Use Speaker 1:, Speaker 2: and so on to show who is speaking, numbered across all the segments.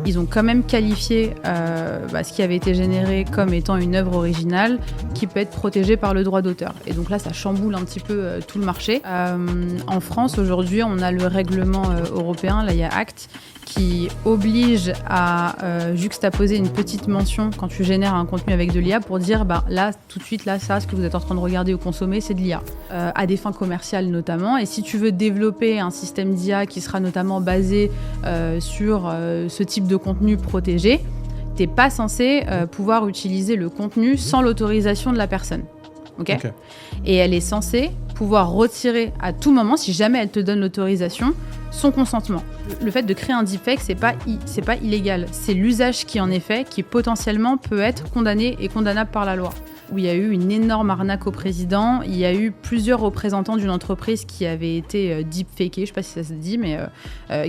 Speaker 1: ils ont quand même qualifié ce qui avait été généré comme étant une œuvre originale qui peut être protégée par le droit d'auteur. Et donc là, ça chamboule un petit peu tout le marché. En France, aujourd'hui, on a le règlement européen, l'AIA Act, qui oblige à juxtaposer une petite mention quand tu génères un contenu avec de l'IA pour dire là, tout de suite, là, ça, ce que vous êtes en train de regarder ou consommer, c'est de l'IA. À des fins commerciales notamment. Et si tu veux développer un système d'IA qui sera notamment basé sur ce type de contenu protégé, t'es pas censé pouvoir utiliser le contenu sans l'autorisation de la personne. Okay. Et elle est censée pouvoir retirer à tout moment, si jamais elle te donne l'autorisation, son consentement. Le fait de créer un deepfake, c'est pas illégal. C'est l'usage qui en est fait, qui potentiellement peut être condamné et condamnable par la loi. Où il y a eu une énorme arnaque au président. Il y a eu plusieurs représentants d'une entreprise qui avait été deepfakés, je ne sais pas si ça se dit, mais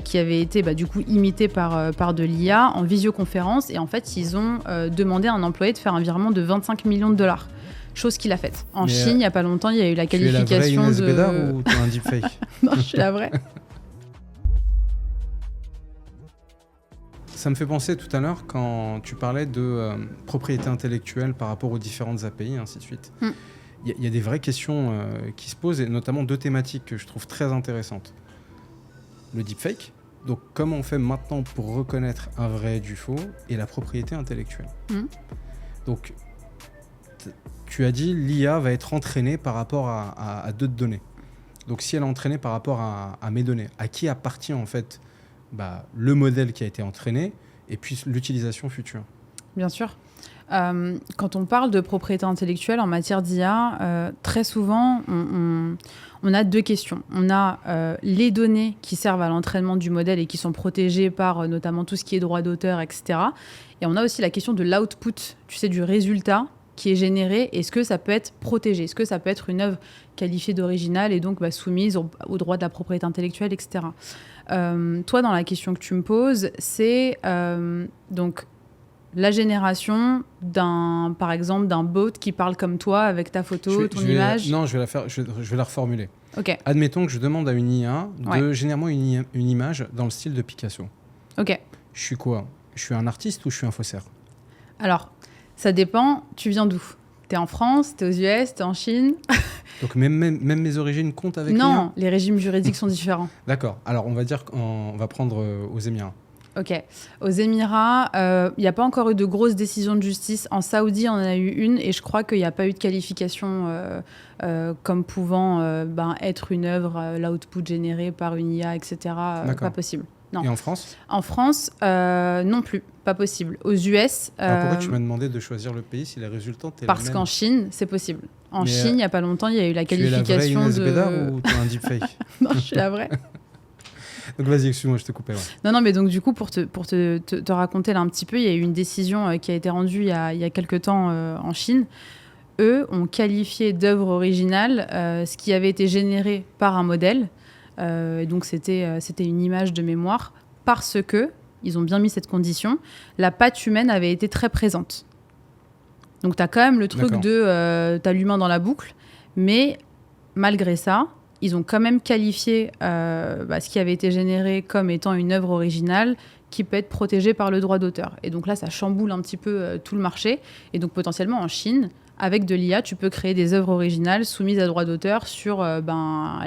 Speaker 1: qui avait été du coup imités par de l'IA en visioconférence. Et en fait, ils ont demandé à un employé de faire un virement de 25 millions de dollars. Chose qu'il a faite. En Chine, il n'y a pas longtemps, il y a eu la qualification de...
Speaker 2: Tu es la vraie Inès Bédard ou tu es un deepfake?
Speaker 1: Non, je suis la vraie.
Speaker 2: Ça me fait penser tout à l'heure quand tu parlais de propriété intellectuelle par rapport aux différentes API et ainsi de suite. Il y a des vraies questions qui se posent, et notamment deux thématiques que je trouve très intéressantes. Le deepfake, donc comment on fait maintenant pour reconnaître un vrai du faux, et la propriété intellectuelle. Donc, tu as dit l'IA va être entraînée par rapport à d'autres données. Donc si elle est entraînée par rapport à mes données, à qui appartient en fait le modèle qui a été entraîné et puis l'utilisation future?
Speaker 1: Bien sûr. Quand on parle de propriété intellectuelle en matière d'IA, très souvent, on a deux questions. On a les données qui servent à l'entraînement du modèle et qui sont protégées par notamment tout ce qui est droit d'auteur, etc. Et on a aussi la question de l'output, tu sais, du résultat qui est généré. Est-ce que ça peut être protégé? Est-ce que ça peut être une œuvre qualifiée d'originale et donc soumise au droit de la propriété intellectuelle, etc. Toi, dans la question que tu me poses, c'est donc la génération par exemple, d'un bot qui parle comme toi avec ta photo, ton image.
Speaker 2: Non, je vais la reformuler.
Speaker 1: Okay.
Speaker 2: Admettons que je demande à une IA de générer moi une image dans le style de Picasso.
Speaker 1: Ok.
Speaker 2: Je suis quoi? Je suis un artiste ou je suis un faussaire?
Speaker 1: Alors, ça dépend. Tu viens d'où? T'es en France, t'es aux US, t'es en Chine.
Speaker 2: Donc même mes origines comptent avec
Speaker 1: Non,
Speaker 2: l'IA?
Speaker 1: les régimes juridiques sont différents.
Speaker 2: D'accord. Alors, on va dire qu'on va prendre aux Émirats.
Speaker 1: Ok. Aux Émirats, il n'y a pas encore eu de grosses décisions de justice. En Saoudi, on en a eu une et je crois qu'il n'y a pas eu de qualification comme pouvant être une œuvre, l'output généré par une IA, etc. Pas possible. Non.
Speaker 2: Et en France?
Speaker 1: En France, non plus. Pas possible. Aux US...
Speaker 2: Alors pourquoi tu m'as demandé de choisir le pays si les résultats étaient les mêmes?
Speaker 1: Parce qu'en Chine, c'est possible. En Chine, il n'y a pas longtemps, il y a eu la qualification de...
Speaker 2: Tu es la vraie Inès Bédard ou tu es un deepfake?
Speaker 1: Non, je suis la vraie.
Speaker 2: Donc vas-y, excuse-moi, je te coupais. Ouais.
Speaker 1: Non, mais donc du coup, pour te raconter là un petit peu, il y a eu une décision qui a été rendue il y a quelques temps en Chine. Eux ont qualifié d'œuvre originale ce qui avait été généré par un modèle. Donc c'était une image de mémoire parce que, ils ont bien mis cette condition, la patte humaine avait été très présente. Donc tu as quand même le truc de t'as l'humain dans la boucle, mais malgré ça, ils ont quand même qualifié ce qui avait été généré comme étant une œuvre originale qui peut être protégée par le droit d'auteur. Et donc là, ça chamboule un petit peu tout le marché. Et donc potentiellement en Chine, avec de l'IA, tu peux créer des œuvres originales soumises à droit d'auteur sur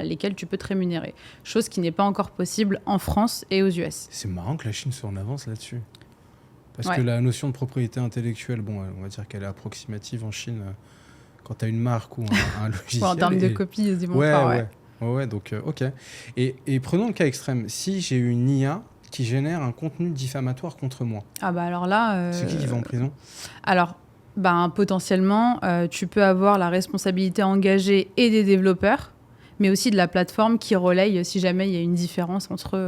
Speaker 1: lesquelles tu peux te rémunérer. Chose qui n'est pas encore possible en France et aux US.
Speaker 2: C'est marrant que la Chine soit en avance là-dessus. Parce que la notion de propriété intellectuelle, on va dire qu'elle est approximative en Chine quand tu as une marque ou un logiciel.
Speaker 1: En termes de copie, ils se démontrent.
Speaker 2: Ouais, donc ok. Et prenons le cas extrême. Si j'ai une IA qui génère un contenu diffamatoire contre moi.
Speaker 1: Ah bah alors là...
Speaker 2: C'est qui va en prison?
Speaker 1: Alors, potentiellement, tu peux avoir la responsabilité engagée et des développeurs, mais aussi de la plateforme qui relaye si jamais il y a une différence entre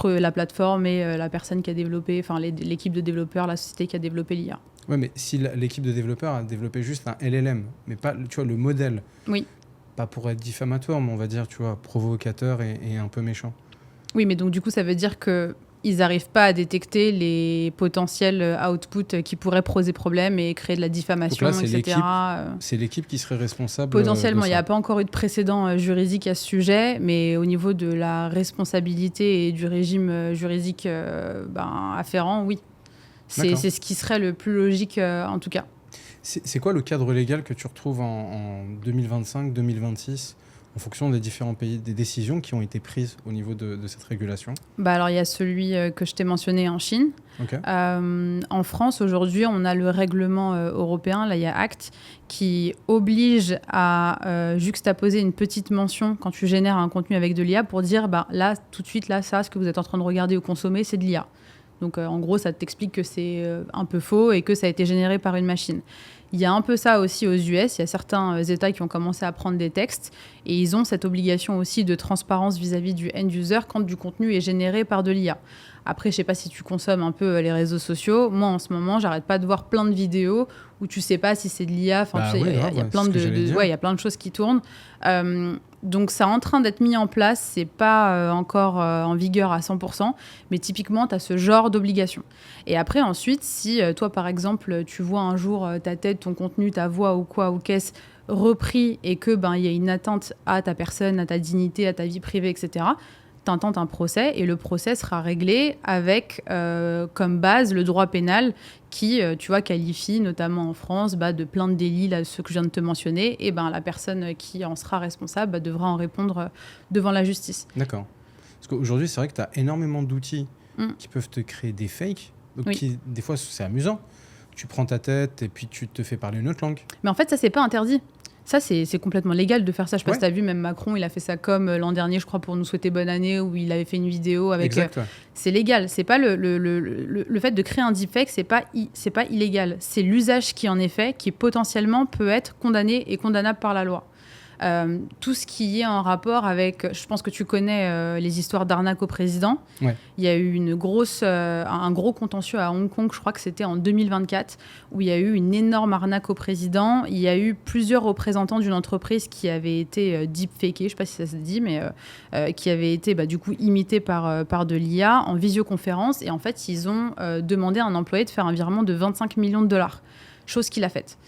Speaker 1: la plateforme et la personne qui a développé, enfin l'équipe de développeurs, la société qui a développé l'IA.
Speaker 2: Ouais, mais si l'équipe de développeurs a développé juste un LLM, mais pas, tu vois, le modèle.
Speaker 1: Oui.
Speaker 2: Pas pour être diffamatoire, mais on va dire, tu vois, provocateur et un peu méchant.
Speaker 1: Oui, mais donc du coup, ça veut dire que ils n'arrivent pas à détecter les potentiels outputs qui pourraient poser problème et créer de la diffamation,
Speaker 2: donc là,
Speaker 1: etc.
Speaker 2: C'est l'équipe qui serait responsable.
Speaker 1: Potentiellement, il n'y a pas encore eu de précédent juridique à ce sujet, mais au niveau de la responsabilité et du régime juridique afférent, oui. C'est ce qui serait le plus logique en tout cas.
Speaker 2: C'est quoi le cadre légal que tu retrouves en 2025, 2026 en fonction des différents pays, des décisions qui ont été prises au niveau de cette régulation?
Speaker 1: Alors, il y a celui que je t'ai mentionné en Chine.
Speaker 2: Okay.
Speaker 1: En France, aujourd'hui, on a le règlement européen, là, il y a ACT, qui oblige à juxtaposer une petite mention quand tu génères un contenu avec de l'IA pour dire, là, tout de suite, là, ça, ce que vous êtes en train de regarder ou consommer, c'est de l'IA. Donc, en gros, ça t'explique que c'est un peu faux et que ça a été généré par une machine. Il y a un peu ça aussi aux US. Il y a certains États qui ont commencé à prendre des textes et ils ont cette obligation aussi de transparence vis-à-vis du end-user quand du contenu est généré par de l'IA. Après, je ne sais pas si tu consommes un peu les réseaux sociaux. Moi, en ce moment, j'arrête pas de voir plein de vidéos où tu ne sais pas si c'est de l'IA. Enfin, il y a plein de choses qui tournent. Donc, c'est en train d'être mis en place. Ce n'est pas encore en vigueur à 100%. Mais typiquement, tu as ce genre d'obligation. Et après, ensuite, si toi, par exemple, tu vois un jour ta tête, ton contenu, ta voix ou quoi, ou qu'est-ce repris et que y a une atteinte à ta personne, à ta dignité, à ta vie privée, etc., t'intentes un procès et le procès sera réglé avec comme base le droit pénal qui, tu vois, qualifie notamment en France de plein de délits, là, ceux que je viens de te mentionner, et la personne qui en sera responsable devra en répondre devant la justice.
Speaker 2: D'accord. Parce qu'aujourd'hui, c'est vrai que tu as énormément d'outils qui peuvent te créer des fakes, donc des fois, c'est amusant. Tu prends ta tête et puis tu te fais parler une autre langue.
Speaker 1: Mais en fait, ça, c'est pas interdit. Ça, c'est complètement légal de faire ça. Je sais pas si tu as vu, même Macron, il a fait ça comme l'an dernier, je crois, pour nous souhaiter bonne année, où il avait fait une vidéo avec...
Speaker 2: Exact, ouais.
Speaker 1: C'est légal. C'est pas le fait de créer un deepfake, c'est pas illégal. C'est l'usage qui en est fait, qui potentiellement peut être condamné et condamnable par la loi. Tout ce qui est en rapport avec... Je pense que tu connais les histoires d'arnaque au président.
Speaker 2: Ouais.
Speaker 1: Il y a eu un gros contentieux à Hong Kong, je crois que c'était en 2024, où il y a eu une énorme arnaque au président. Il y a eu plusieurs représentants d'une entreprise qui avaient été deepfakés, je ne sais pas si ça se dit, mais qui avaient été du coup imités par de l'IA en visioconférence. Et en fait, ils ont demandé à un employé de faire un virement de 25 millions de dollars, chose qu'il a faite.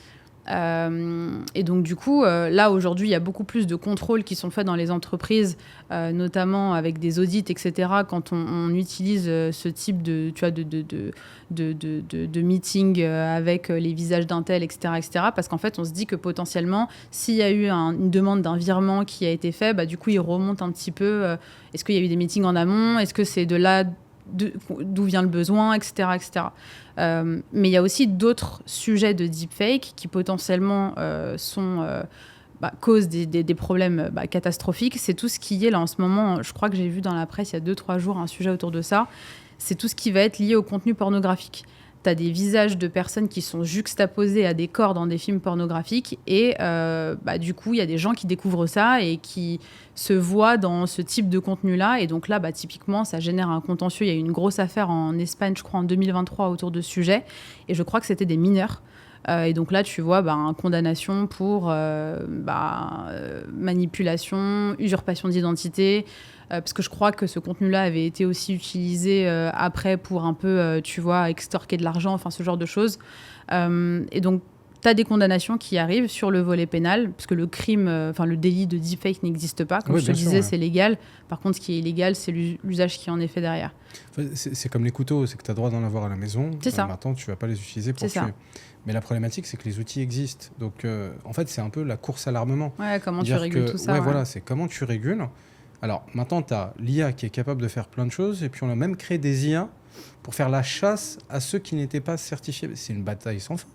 Speaker 1: Et donc du coup là aujourd'hui il y a beaucoup plus de contrôles qui sont faits dans les entreprises, notamment avec des audits, etc., quand on utilise ce type de meeting avec les visages d'un tel, etc., parce qu'en fait on se dit que potentiellement s'il y a eu une demande d'un virement qui a été fait, du coup il remonte un petit peu, est-ce qu'il y a eu des meetings en amont, est-ce que c'est de là d'où vient le besoin, etc., etc. Mais il y a aussi d'autres sujets de deepfake qui potentiellement causent des problèmes catastrophiques. C'est tout ce qui est là en ce moment, je crois que j'ai vu dans la presse il y a 2-3 jours un sujet autour de ça, c'est tout ce qui va être lié au contenu pornographique. Tu as des visages de personnes qui sont juxtaposés à des corps dans des films pornographiques et du coup, il y a des gens qui découvrent ça et qui se voient dans ce type de contenu-là. Et donc là, typiquement, ça génère un contentieux. Il y a eu une grosse affaire en Espagne, je crois, en 2023 autour de ce sujet. Et je crois que c'était des mineurs. Et donc là, tu vois, une condamnation pour manipulation, usurpation d'identité, parce que je crois que ce contenu-là avait été aussi utilisé après pour un peu, tu vois, extorquer de l'argent, enfin ce genre de choses. Et donc, tu as des condamnations qui arrivent sur le volet pénal, parce que le crime, le délit de deepfake n'existe pas. Comme je te disais, c'est légal. Par contre, ce qui est illégal, c'est l'usage qui en est fait derrière.
Speaker 2: C'est comme les couteaux, c'est que tu as le droit d'en avoir à la maison.
Speaker 1: C'est ça.
Speaker 2: Maintenant, tu ne vas pas les utiliser pour tuer. Mais la problématique, c'est que les outils existent. Donc, en fait, c'est un peu la course à l'armement.
Speaker 1: Ouais, comment tu régules tout ça.
Speaker 2: Voilà, c'est comment tu régules. Alors, maintenant, tu as l'IA qui est capable de faire plein de choses. Et puis, on a même créé des IA pour faire la chasse à ceux qui n'étaient pas certifiés. C'est une bataille sans fin.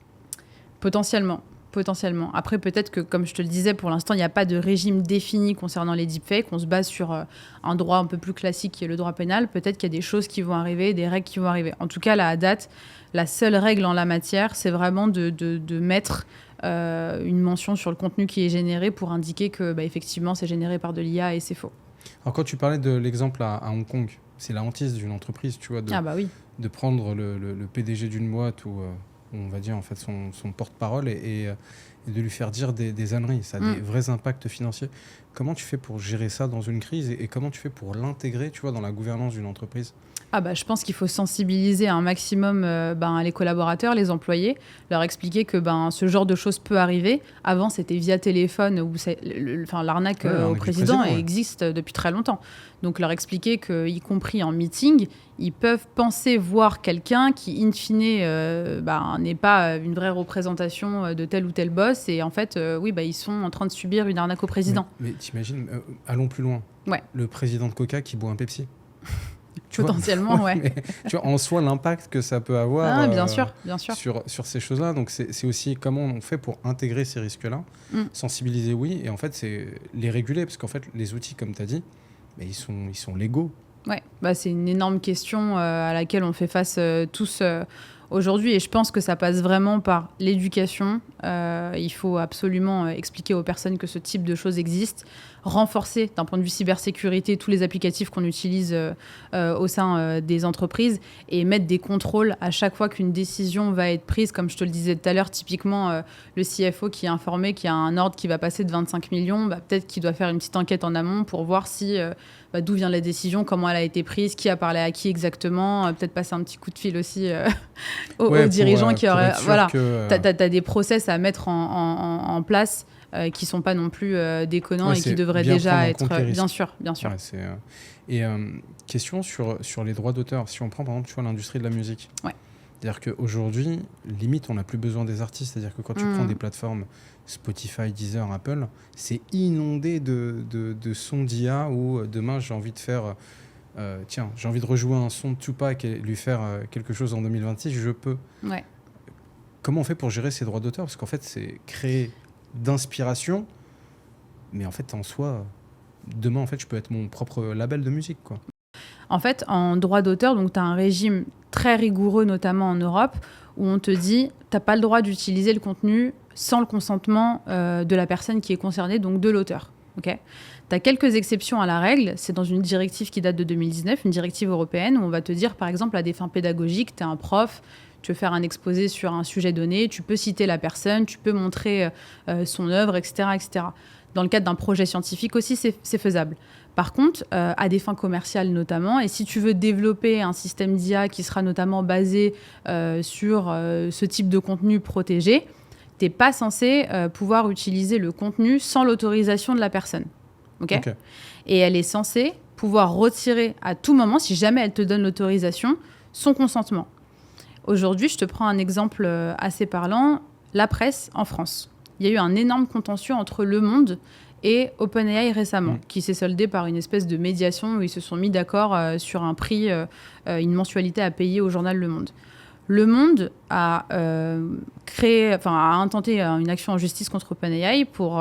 Speaker 1: Potentiellement. Après, peut-être que, comme je te le disais, pour l'instant, il n'y a pas de régime défini concernant les deepfakes. On se base sur un droit un peu plus classique qui est le droit pénal. Peut-être qu'il y a des choses qui vont arriver, des règles qui vont arriver. En tout cas, là, à date, la seule règle en la matière, c'est vraiment de mettre une mention sur le contenu qui est généré pour indiquer que, effectivement, c'est généré par de l'IA et c'est faux.
Speaker 2: Alors, quand tu parlais de l'exemple à Hong Kong, c'est la hantise d'une entreprise, tu vois, de prendre le PDG d'une boîte ou... on va dire en fait son porte-parole et et de lui faire dire des âneries. Ça a des vrais impacts financiers. Comment tu fais pour gérer ça dans une crise et comment tu fais pour l'intégrer, tu vois, dans la gouvernance d'une entreprise ?
Speaker 1: Je pense qu'il faut sensibiliser un maximum les collaborateurs, les employés, leur expliquer que ce genre de choses peut arriver. Avant, c'était via téléphone où l'arnaque au président existe depuis très longtemps. Donc, leur expliquer qu'y compris en meeting, ils peuvent penser voir quelqu'un qui, in fine, n'est pas une vraie représentation de tel ou tel boss. Et en fait, ils sont en train de subir une arnaque au président.
Speaker 2: Mais t'imagines, allons plus loin.
Speaker 1: Ouais.
Speaker 2: Le président de Coca qui boit un Pepsi.
Speaker 1: Potentiellement, ouais.
Speaker 2: Mais, tu vois, en soi, l'impact que ça peut avoir
Speaker 1: bien sûr.
Speaker 2: Sur ces choses-là. Donc, c'est aussi comment on fait pour intégrer ces risques-là. Sensibiliser, oui. Et en fait, c'est les réguler. Parce qu'en fait, les outils, comme tu as dit, ils sont légaux.
Speaker 1: Ouais, c'est une énorme question à laquelle on fait face tous aujourd'hui. Et je pense que ça passe vraiment par l'éducation. Il faut absolument expliquer aux personnes que ce type de choses existe. Renforcer, d'un point de vue cybersécurité, tous les applicatifs qu'on utilise au sein des entreprises et mettre des contrôles à chaque fois qu'une décision va être prise. Comme je te le disais tout à l'heure, typiquement, le CFO qui est informé qu'il y a un ordre qui va passer de 25 millions, peut-être qu'il doit faire une petite enquête en amont pour voir si d'où vient la décision, comment elle a été prise, qui a parlé à qui exactement, peut-être passer un petit coup de fil aussi aux dirigeants qui auraient... Voilà, t'as des process à mettre en place qui sont pas non plus déconnants et qui devraient déjà être... Bien sûr.
Speaker 2: Ouais, question sur les droits d'auteur. Si on prend par exemple l'industrie de la musique.
Speaker 1: Ouais.
Speaker 2: C'est-à-dire qu'aujourd'hui, limite, on n'a plus besoin des artistes. C'est-à-dire que quand tu prends des plateformes Spotify, Deezer, Apple, c'est inondé de sons d'IA où demain, j'ai envie de faire... j'ai envie de rejouer un son de Tupac et lui faire quelque chose en 2026, je peux.
Speaker 1: Ouais.
Speaker 2: Comment on fait pour gérer ces droits d'auteur ? Parce qu'en fait, c'est créer d'inspiration, mais en fait, en soi, demain, en fait, je peux être mon propre label de musique, quoi.
Speaker 1: En fait, en droit d'auteur, donc tu as un régime très rigoureux, notamment en Europe, où on te dit tu n'as pas le droit d'utiliser le contenu sans le consentement de la personne qui est concernée, donc de l'auteur. Okay. Tu as quelques exceptions à la règle. C'est dans une directive qui date de 2019, une directive européenne, où on va te dire, par exemple, à des fins pédagogiques, tu es un prof, tu veux faire un exposé sur un sujet donné, tu peux citer la personne, tu peux montrer son œuvre, etc., etc. Dans le cadre d'un projet scientifique aussi, c'est faisable. Par contre, à des fins commerciales notamment, et si tu veux développer un système d'IA qui sera notamment basé sur ce type de contenu protégé, tu n'es pas censé pouvoir utiliser le contenu sans l'autorisation de la personne. Okay. Et elle est censée pouvoir retirer à tout moment, si jamais elle te donne l'autorisation, son consentement. Aujourd'hui, je te prends un exemple assez parlant, la presse en France. Il y a eu un énorme contentieux entre Le Monde et OpenAI récemment, qui s'est soldé par une espèce de médiation où ils se sont mis d'accord sur un prix, une mensualité à payer au journal Le Monde. Le Monde a intenté une action en justice contre OpenAI pour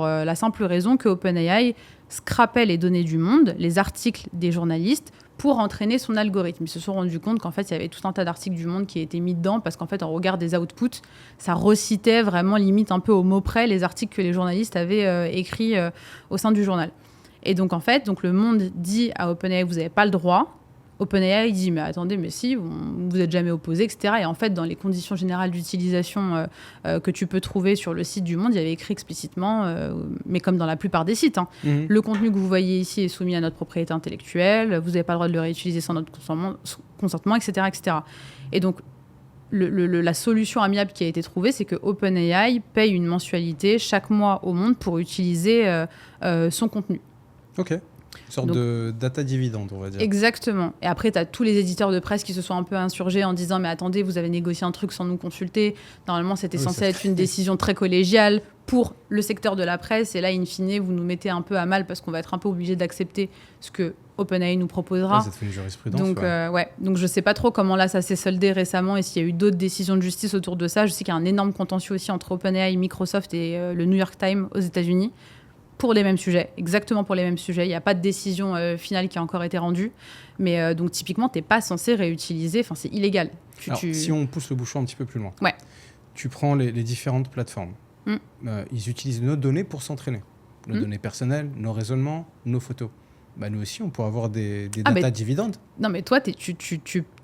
Speaker 1: la simple raison que OpenAI scrapait les données du Monde, les articles des journalistes, pour entraîner son algorithme. Ils se sont rendus compte qu'en fait, il y avait tout un tas d'articles du Monde qui étaient mis dedans parce qu'en fait, en regard des outputs, ça recitait vraiment limite un peu au mot près les articles que les journalistes avaient écrits au sein du journal. Et donc, en fait, le Monde dit à OpenAI, vous n'avez pas le droit. OpenAI dit, mais attendez, mais si, vous n'êtes jamais opposé, etc. Et en fait, dans les conditions générales d'utilisation que tu peux trouver sur le site du Monde, il y avait écrit explicitement, mais comme dans la plupart des sites, le contenu que vous voyez ici est soumis à notre propriété intellectuelle, vous n'avez pas le droit de le réutiliser sans notre consentement, etc., etc. Et donc, la solution amiable qui a été trouvée, c'est que OpenAI paye une mensualité chaque mois au Monde pour utiliser son contenu.
Speaker 2: Ok. Une sorte de data dividende, on va dire.
Speaker 1: Exactement. Et après, tu as tous les éditeurs de presse qui se sont un peu insurgés en disant « Mais attendez, vous avez négocié un truc sans nous consulter. Normalement, c'était censé être une décision très collégiale pour le secteur de la presse. Et là, in fine, vous nous mettez un peu à mal parce qu'on va être un peu obligé d'accepter ce que OpenAI nous proposera. »
Speaker 2: Ça te fait une jurisprudence.
Speaker 1: Donc, Donc, je ne sais pas trop comment là, ça s'est soldé récemment et s'il y a eu d'autres décisions de justice autour de ça. Je sais qu'il y a un énorme contentieux aussi entre OpenAI, Microsoft et le New York Times aux États-Unis. Pour les mêmes sujets, exactement pour les mêmes sujets. Il n'y a pas de décision finale qui a encore été rendue. Mais donc, typiquement, tu n'es pas censé réutiliser. Enfin, c'est illégal.
Speaker 2: Si on pousse le bouchon un petit peu plus loin, tu prends les différentes plateformes. Ils utilisent nos données pour s'entraîner. Nos données personnelles, nos raisonnements, nos photos. nous aussi, on pourrait avoir des data dividendes.
Speaker 1: Non, mais toi, tu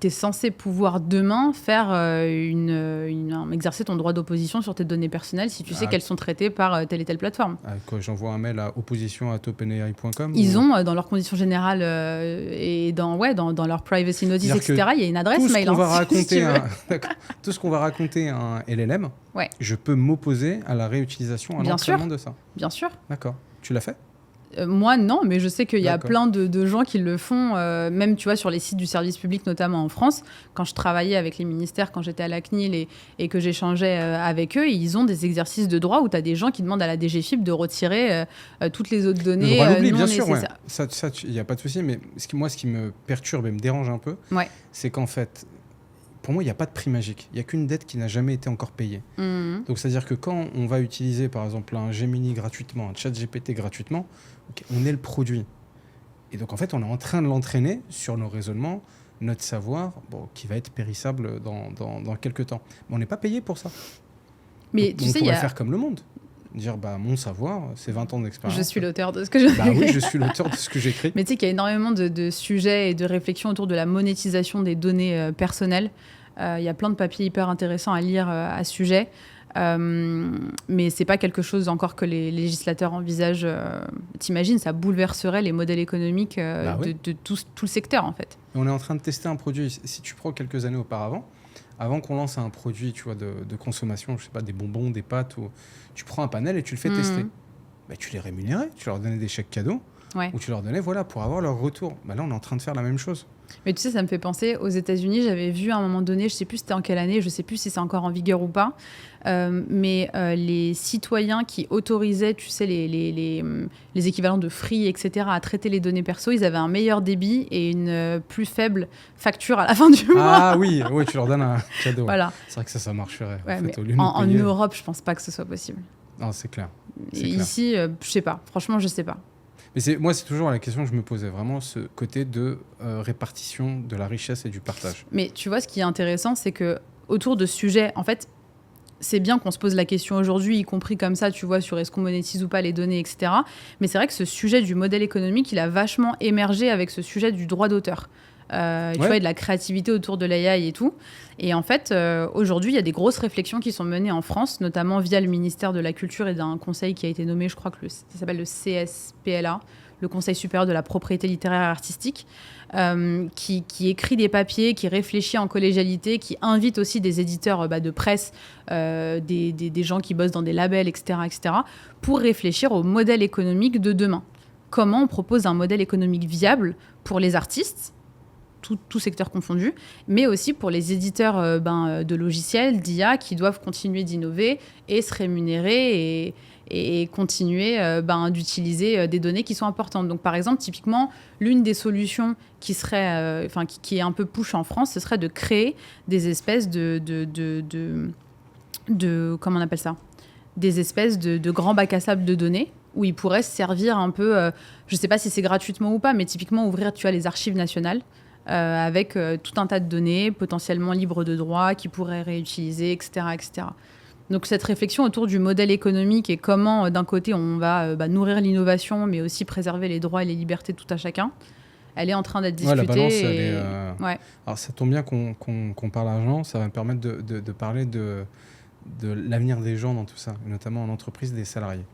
Speaker 1: es censé pouvoir demain faire exercer ton droit d'opposition sur tes données personnelles si tu sais qu'elles sont traitées par telle et telle plateforme.
Speaker 2: Quoi, j'envoie un mail à opposition@openai.com.
Speaker 1: Ils ont, dans leurs conditions générales et dans leur privacy notice, etc., il y a une adresse mail.
Speaker 2: Tout ce qu'on va raconter à un LLM, je peux m'opposer à la réutilisation, à l'entraînement de ça.
Speaker 1: Bien sûr.
Speaker 2: D'accord. Tu l'as fait ?
Speaker 1: Moi, non, mais je sais qu'il y a plein de gens qui le font, même tu vois, sur les sites du service public, notamment en France. Quand je travaillais avec les ministères, quand j'étais à la CNIL et que j'échangeais avec eux, ils ont des exercices de droit où tu as des gens qui demandent à la DGFiP de retirer toutes les autres données.
Speaker 2: Le droit à l'oubli, bien sûr, ça, il n'y a pas de souci. Mais ce qui me perturbe et me dérange un peu, c'est qu'en fait, pour moi, il n'y a pas de prix magique. Il n'y a qu'une dette qui n'a jamais été encore payée. Donc, c'est-à-dire que quand on va utiliser, par exemple, un Gemini gratuitement, un ChatGPT gratuitement, on est le produit. Et donc, en fait, on est en train de l'entraîner sur nos raisonnements, notre savoir, qui va être périssable dans quelques temps. Mais on n'est pas payé pour ça.
Speaker 1: Mais
Speaker 2: donc, on pourrait faire comme le monde. Dire, mon savoir, c'est 20 ans d'expérience.
Speaker 1: Je suis l'auteur de ce que j'ai écrit.
Speaker 2: Oui, je suis l'auteur de ce que j'écris.
Speaker 1: Mais tu sais qu'il y a énormément de sujets et de réflexions autour de la monétisation des données personnelles. Il y a plein de papiers hyper intéressants à lire à ce sujet. Mais c'est pas quelque chose encore que les législateurs envisagent. T'imagines, ça bouleverserait les modèles économiques de tout le secteur, en fait.
Speaker 2: On est en train de tester un produit. Si tu prends quelques années auparavant, avant qu'on lance un produit, tu vois, de consommation, je sais pas, des bonbons, des pâtes, ou tu prends un panel et tu le fais tester. Tu les rémunérais, tu leur donnais des chèques cadeaux, ou tu leur donnais, pour avoir leur retour. Là, on est en train de faire la même chose.
Speaker 1: Mais tu sais, ça me fait penser, aux États-Unis, j'avais vu à un moment donné, je sais plus c'était en quelle année, je sais plus si c'est encore en vigueur ou pas, mais les citoyens qui autorisaient, tu sais, les équivalents de Free, etc., à traiter les données perso, ils avaient un meilleur débit et une plus faible facture à la fin du mois.
Speaker 2: Ah oui, tu leur donnes un cadeau.
Speaker 1: Voilà.
Speaker 2: C'est vrai que ça marcherait.
Speaker 1: En Europe, je pense pas que ce soit possible.
Speaker 2: Non, c'est clair.
Speaker 1: Ici, je sais pas. Franchement, je sais pas.
Speaker 2: Mais moi, c'est toujours la question que je me posais, vraiment ce côté de répartition de la richesse et du partage.
Speaker 1: Mais tu vois, ce qui est intéressant, c'est que autour de ce sujet, en fait, c'est bien qu'on se pose la question aujourd'hui, y compris comme ça, tu vois, sur est-ce qu'on monétise ou pas les données, etc. Mais c'est vrai que ce sujet du modèle économique, il a vachement émergé avec ce sujet du droit d'auteur. Tu vois, et de la créativité autour de l'AI et tout. Et en fait, aujourd'hui, il y a des grosses réflexions qui sont menées en France, notamment via le ministère de la Culture et d'un conseil qui a été nommé, je crois que ça s'appelle le CSPLA, le Conseil supérieur de la propriété littéraire et artistique, qui écrit des papiers, qui réfléchit en collégialité, qui invite aussi des éditeurs de presse, des gens qui bossent dans des labels, etc., pour réfléchir au modèle économique de demain. Comment on propose un modèle économique viable pour les artistes, tout secteur confondu, mais aussi pour les éditeurs de logiciels, d'IA, qui doivent continuer d'innover et se rémunérer et continuer d'utiliser des données qui sont importantes. Donc, par exemple, typiquement, l'une des solutions qui serait, qui est un peu push en France, ce serait de créer des espèces comment on appelle ça ? Des espèces de grands bacs à sable de données où ils pourraient se servir un peu, je ne sais pas si c'est gratuitement ou pas, mais typiquement ouvrir, tu as les archives nationales, avec tout un tas de données potentiellement libres de droit qui pourraient réutiliser, etc., etc. Donc cette réflexion autour du modèle économique et comment, d'un côté, on va nourrir l'innovation, mais aussi préserver les droits et les libertés de tout à chacun, elle est en train d'être discutée.
Speaker 2: La balance, elle est... Alors ça tombe bien qu'on parle argent, ça va me permettre de parler de l'avenir des gens dans tout ça, notamment en entreprise, des salariés.